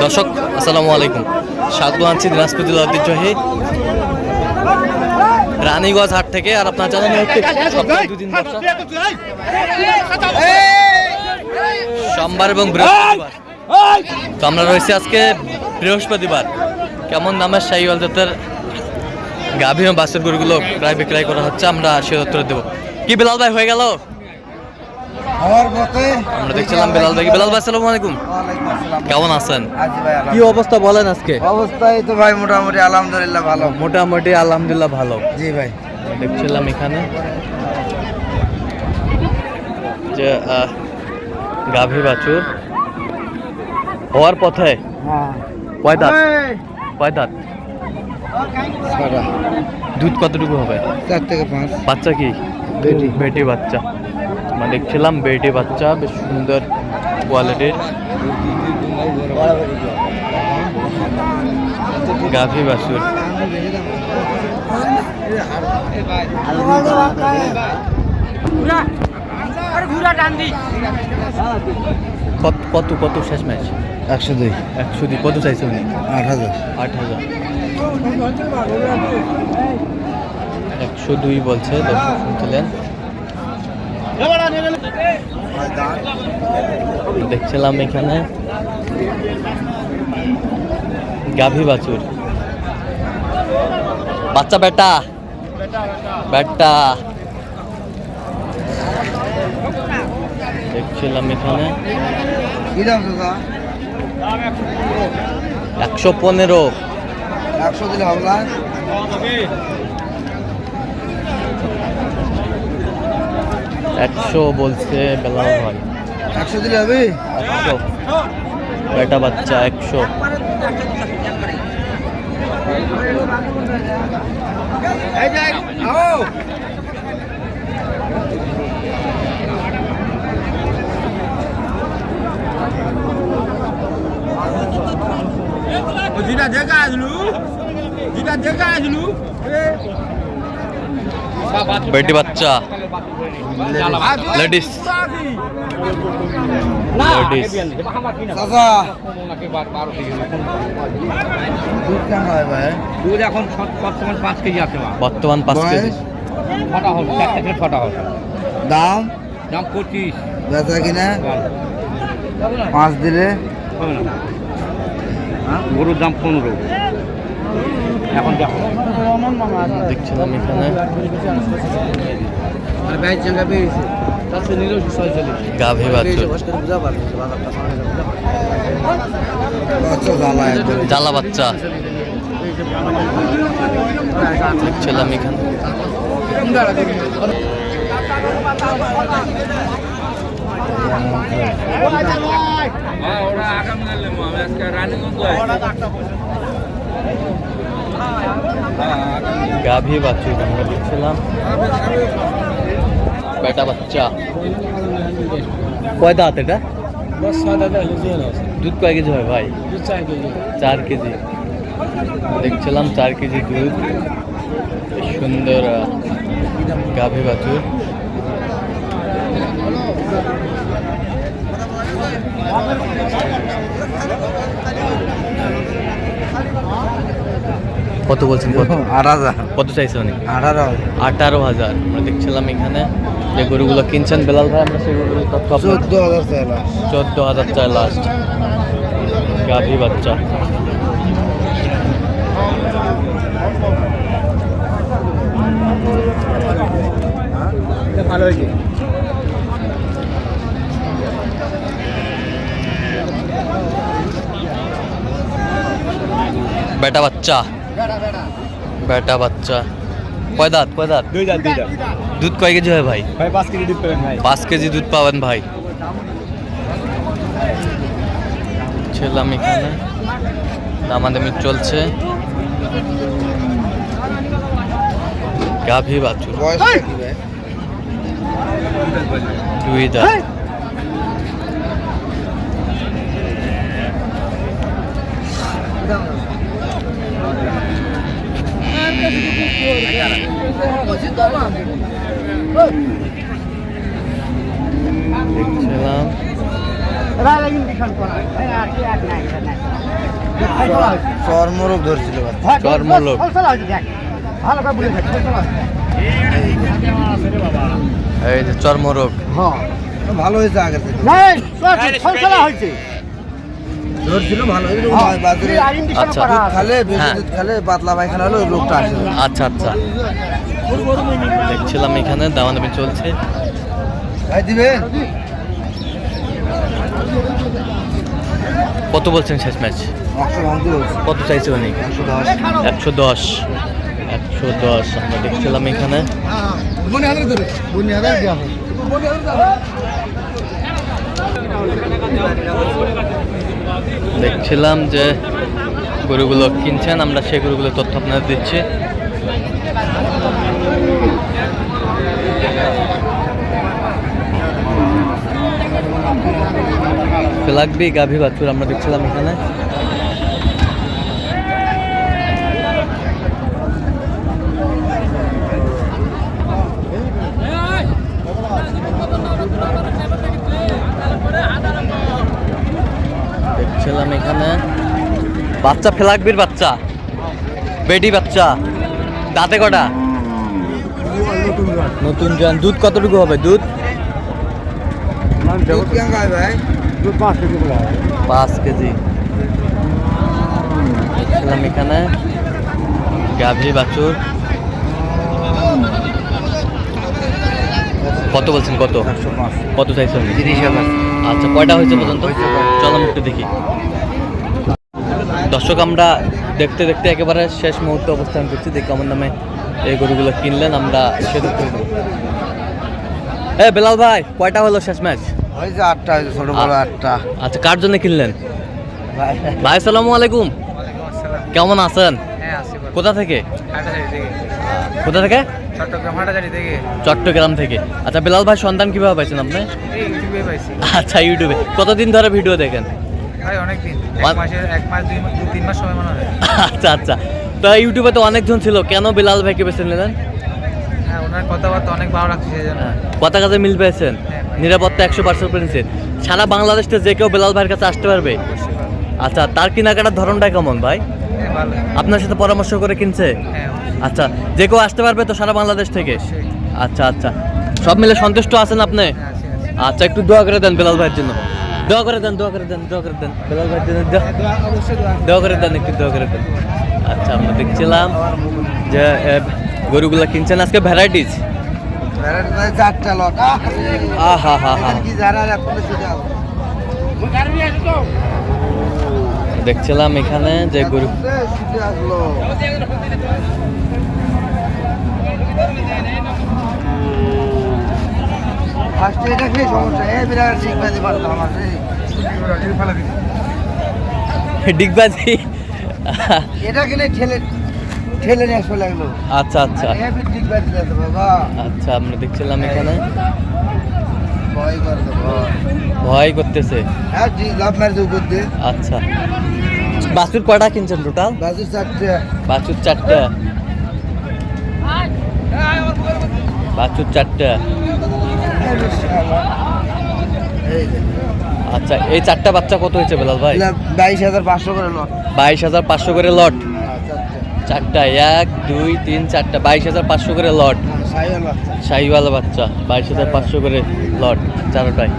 দর্শক আসসালামু আলাইকুম, স্বাগত আনছি দিনাজপুর জেলার ঐতিহ্যবাহী রানীগঞ্জ হাট থেকে। আর আপনার জানানো হচ্ছে দুদিন সোমবার এবং বৃহস্পতিবার। তো আমরা রয়েছি আজকে বৃহস্পতিবার। কেমন দামের শাহিওয়াল জাতের গাভী এবং বাছুর গরুগুলো প্রায় বিক্রয় করা হচ্ছে, আমরা সে উত্তর দেবো। কি বিলাল ভাই হয়ে গেল? আমরা দেখছিলাম বিলাল ভাই। বিলাল ভাই আসসালামু আলাইকুম, কেমন আছেন? কি অবস্থা বলেন আজকে? অবস্থায় তো ভাই মোটামুটি আলহামদুলিল্লাহ ভালো। মোটামুটি আলহামদুলিল্লাহ ভালো। জি ভাই, দেখছিলাম এখানে যে গাভী বাছুর হওয়ার পথে। কয় দাঁত? কয় দাঁত? দুধ কতটুকু হবে? 4 থেকে 5। বাচ্চা কি? বেটি বাচ্চা। আমরা দেখছিলাম বেটি বাচ্চা, বেশ সুন্দর কোয়ালিটির গাভী বাছুর। কত কত শেষ ম্যাচ? 102। 102 কত চাইছে উনি? 8000। 8000। 102 বলছে, দর্শক শুনছিলেন। দেখছিলাম এখানে গাভী বাছুর বাচ্চা বেটা বেটা দেখছিলাম এখানে 115। 100 দিলে হবে না? 100 বলছে বেলাল ভাই। 100 দিলে হবে? 100 বেটা বাচ্চা 100। বেটি বাচ্চা লেডিস। দুধ এখন বর্তমান 5 কেজি আছে। বর্তমান 5 কেজি। দাম 25। বেচা কিনা 5 দিলে গরুর দাম 15। এখন দেখো দেখছিলাম এখানে গাভী বাছুর জ্বালা বাচ্চা। দেখছিলাম এখানে গাভী বাছুর আমরা দেখছিলাম। বেটা বাচ্চা কয় দাঁত এটা? দুধ কয় কেজি হয় ভাই? 4 কেজি। দেখছিলাম 4 কেজি দুধ। সুন্দর গাভী বাছুর। কত বলছেন? 8000। কত চাইছে উনি? 18,000। আমরা দেখছিলাম এখানে যে গরুগুলো কিনছেন বেলাল ভাই, আমরা সেগুলো 14,000 চাই লাস্ট। 14,000 চাই লাস্ট। গাভী বাচ্চা ভালো হয়েছে। বেটা বাচ্চা বেটা বাচ্চা কয় দাঁত? কয় দাঁত? 2 দাঁত। দুধ কয় কেজি হয় ভাই? 5 কেজি দুধ পাবেন ভাই। 5 কেজি দুধ পাবেন ভাই। ছিলাম এখানে দামাদামি চলছে। গাভী বাছুর 2 দাঁত। দেখছিলাম চর্মরোগ ধরছিল চর্মলোক এই যে চর্মরোগ ভালো হয়েছে আগের থেকে ধরছিল ভালো হয়েছে বাজারে আচ্ছা দুধ খালে বেশি হ্যাঁ। দুধ খালে পাতলা পায়খানা হলে ওই রোগটা আসে না। আচ্ছা আচ্ছা দেখছিলাম এখানে দামাদামি চলছে ভাই দিবে কত বলছেন শেষ ম্যাচ 100 ভাঙতে বলছে কত চাইছে উনি 110 110 আমরা দেখছিলাম এখানে দেখছিলাম যে গরুগুলো কিনছেন আমরা সেই গরুগুলো তথ্য আপনাদের দিচ্ছি ফেলাকবি গাভী বাছুর আমরা দেখছিলাম এখানে দেখছিলাম এখানে বাচ্চা ফেলাকবির বাচ্চা বেটি বাচ্চা দাঁতে কটা নতুন জান দুধ কতটুকু হবে দুধ দুধ কেমন খায় ভাই 5 কেজি দেখছিলাম এখানে গাভী বাছুর কত বলছেন কত 105 কত চাইছেন 30,000 আচ্ছা কয়টা হয়েছে পর্যন্ত চলো একটু দেখি দর্শক আমরা দেখতে দেখতে একেবারে শেষ মুহূর্তে অবস্থান করছি দেখি আমার নামে এই গরুগুলো কিনলেন আমরা সেটা করে দেবো বেলাল ভাই কয়টা হলো শেষ ম্যাচ হয়েছে 8টা হয়েছে ছোট বড় 8টা আচ্ছা কার জন্য কিনলেন ভাই ভাই আসসালামু আলাইকুম কেমন আছেন কোথা থেকে কোথা থেকে চট্টগ্রাম থেকে আচ্ছা বেলাল ভাই সন্ধান কিভাবে পাইছেন আপনি আচ্ছা ইউটিউবে কতদিন ধরে ভিডিও দেখেন আচ্ছা আচ্ছা তো ইউটিউবে তো অনেকজন ছিল কেন বেলাল ভাইকে বেছে নিলেন কথাবার্তা অনেক ভালো লাগছে সেজন্য কথা কাজে মিল পেয়েছেন নিরাপত্তা 100% পেয়েছেন সারা বাংলাদেশে যে কেউ বেলাল ভাইয়ের কাছে আসতে পারবে আচ্ছা তার কেনাকাটার ধরনটা কেমন ভাই ভালো আপনার সাথে পরামর্শ করে কিনছে হ্যাঁ আচ্ছা যে কেউ আসতে পারবে তো সারা বাংলাদেশ থেকে আচ্ছা আচ্ছা সব মিলে সন্তুষ্ট আছেন আপনি আচ্ছা একটু দোয়া করে দেন বেলাল ভাইয়ের জন্য দোয়া করে দেন বেলাল ভাইয়ের জন্য দোয়া করে দেন একটু দোয়া করে দেন আচ্ছা আমরা দেখছিলাম যে গরুগুলা কিনছেন আজকে ভ্যারাইটিস ভ্যারাইটি ভাই 4টা লট আহা হা হা কি জানা এখন সেটা দেখছিলাম এখানে যে গরু ছুটে আসলো ফার্স্টে এটা কি সমস্যা বিরাট শিখবে দিবার আমার ডিগবাজি এটা কিনে ঠেলে ঠেলে নিয়ে আসতে লাগলো আচ্ছা আচ্ছা ডিগবাজি দিতে বাবা আচ্ছা আমরা দেখছিলাম এখানে ভয় করে ভয় করতেছে হ্যাঁ লাভ মারতে উপর দিয়ে আচ্ছা বাছুর কয়টা কিনছেন টোটাল বাজু 4টে বাছুর 4টা বাছুর 4টা আচ্ছা এই 4টা বাচ্চা কত হয়েছে বেলাল ভাই 22,500 করে লট 22,500 করে লট 4টা 1 2 3 4টা 22,500 করে লট সাইওয়াল বাচ্চা শাহিওয়ালা বাচ্চা 22,500 করে লট চারটায়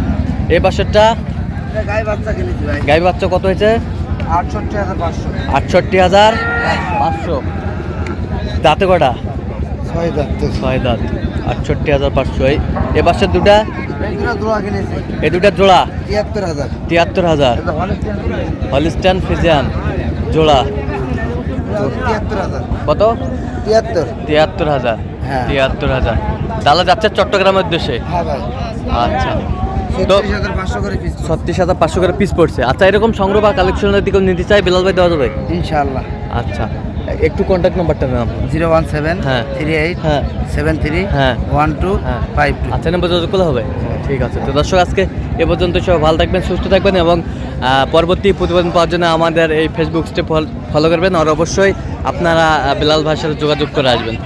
এই পাশেরটা এটা গাই বাচ্চা কিনেছি ভাই গাই বাচ্চা কত হয়েছে 68,500 68,500 দাঁতে কটা 6 দাঁত 6 দাঁত 68,500 এ পাশের দুটা এইগুলো দোয়া কিনেছি এই দুটা জোড়া 73,000 73,000 এটা হলস্টাইন হলিস্টান ফিজিয়ান জোড়া 73,000 কত 73 হ্যাঁ। 73,000 তাহলে যাচ্ছে চট্টগ্রামের উদ্দেশ্যে হ্যাঁ ভাই আচ্ছা তো 36,500 করে পিস 36,500 করে পিস পড়ছে আচ্ছা এরকম সংগ্রহ বা কালেকশনের দিকে নিতে চাই বেলাল ভাই দেওয়া যাবে ইনশাআল্লাহ আচ্ছা একটু কন্ট্যাক্ট নাম্বারটা নাম 017 হ্যাঁ। 38 হ্যাঁ 73 হ্যাঁ 12 হ্যাঁ 52 আচ্ছা নাম্বার যোগাযোগ করলে হবে ঠিক আছে তো দর্শক আজকে এ পর্যন্ত সবাই ভালো থাকবেন সুস্থ থাকবেন এবং পরবর্তী প্রতিবেদন পাওয়ার জন্য আমাদের এই ফেসবুক স্টেপ ফলো করবেন আর অবশ্যই আপনারা বেলাল ভাইয়ের সাথে যোগাযোগ করে আসবেন